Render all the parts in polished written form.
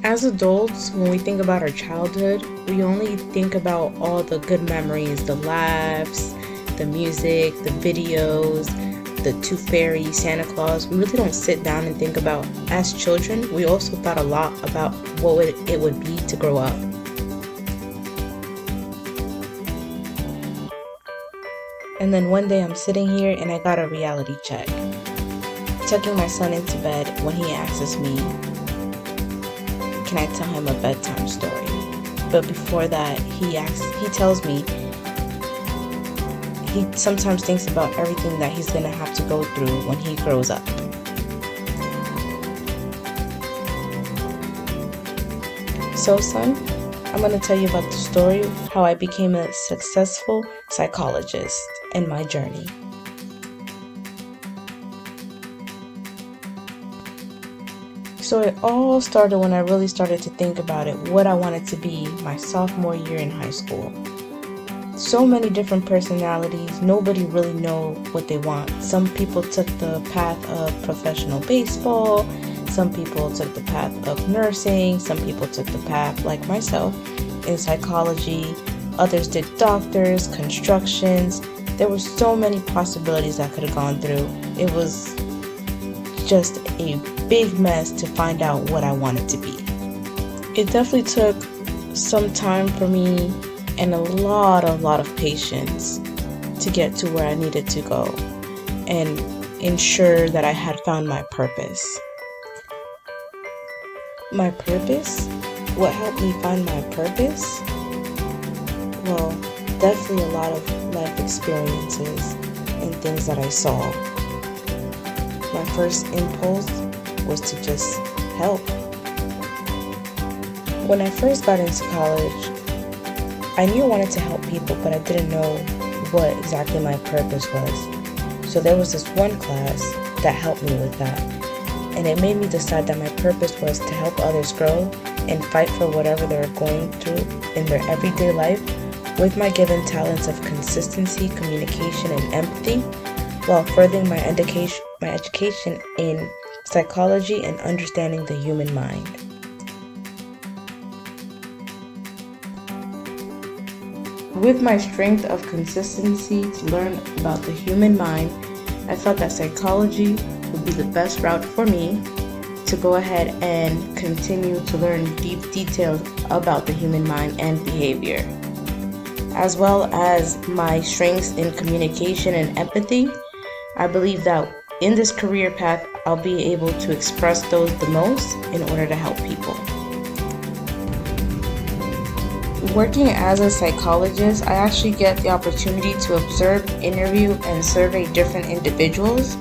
As adults, when we think about our childhood, we only think about all the good memories, the laughs, the music, the videos, the Tooth Fairy, Santa Claus. We really don't sit down and think about, as children, we also thought a lot about what it would be to grow up. And then one day I'm sitting here and I got a reality check, tucking my son into bed when he asks me, can I tell him a bedtime story? But before that, he tells me he sometimes thinks about everything that he's gonna have to go through when he grows up. So son, I'm gonna tell you about the story how I became a successful psychologist and my journey. So it all started when I really started to think about it, what I wanted to be my sophomore year in high school. So many different personalities, nobody really know what they want. Some people took the path of professional baseball, some people took the path of nursing, some people took the path, like myself, in psychology, others did doctors, constructions. There were so many possibilities I could have gone through. It was just a big mess to find out what I wanted to be. It definitely took some time for me and a lot of patience to get to where I needed to go and ensure that I had found my purpose. My purpose? What helped me find my purpose? Well, definitely a lot of life experiences and things that I saw. My first impulse was to just help. When I first got into college, I knew I wanted to help people, but I didn't know what exactly my purpose was. So there was this one class that helped me with that. And it made me decide that my purpose was to help others grow and fight for whatever they're going through in their everyday life with my given talents of consistency, communication, and empathy, while furthering my education in psychology and understanding the human mind. With my strength of consistency to learn about the human mind, I felt that psychology would be the best route for me to go ahead and continue to learn deep details about the human mind and behavior. As well as my strengths in communication and empathy, I believe that in this career path, I'll be able to express those the most in order to help people. Working as a psychologist, I actually get the opportunity to observe, interview, and survey different individuals.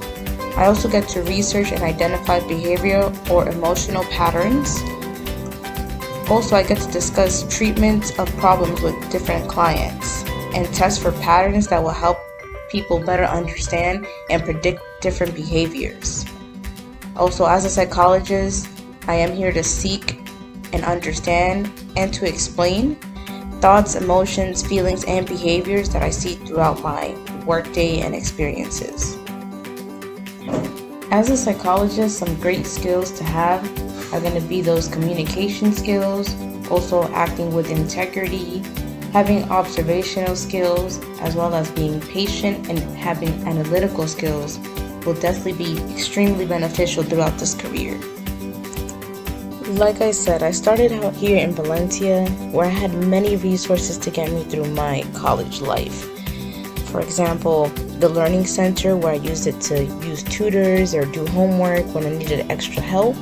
I also get to research and identify behavioral or emotional patterns. Also, I get to discuss treatments of problems with different clients and test for patterns that will help people better understand and predict different behaviors. Also, as a psychologist, I am here to seek and understand and to explain thoughts, emotions, feelings, and behaviors that I see throughout my workday and experiences. As a psychologist, some great skills to have are going to be those communication skills, also acting with integrity, having observational skills, as well as being patient and having analytical skills will definitely be extremely beneficial throughout this career. Like I said, I started out here in Valencia, where I had many resources to get me through my college life. For example, the Learning Center, where I used it to use tutors or do homework when I needed extra help.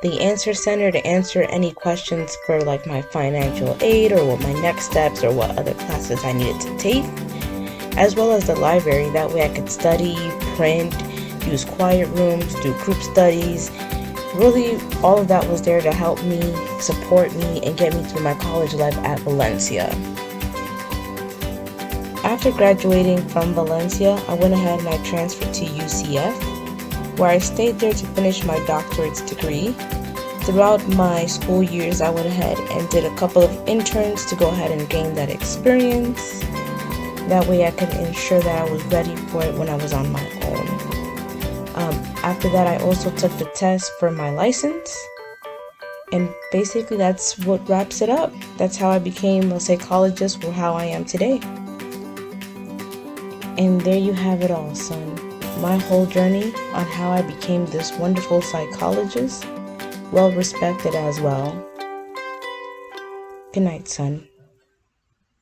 The Answer Center to answer any questions for like my financial aid or what my next steps or what other classes I needed to take. As well as the library, that way I could study, print, use quiet rooms, do group studies. Really, all of that was there to help me, support me, and get me through my college life at Valencia. After graduating from Valencia, I went ahead and I transferred to UCF, where I stayed there to finish my doctorate's degree. Throughout my school years, I went ahead and did a couple of interns to go ahead and gain that experience. That way I could ensure that I was ready for it when I was on my own. After that, I also took the test for my license. And basically that's what wraps it up. That's how I became a psychologist, or how I am today. And there you have it all, son. My whole journey on how I became this wonderful psychologist, well respected as well. Good night, son.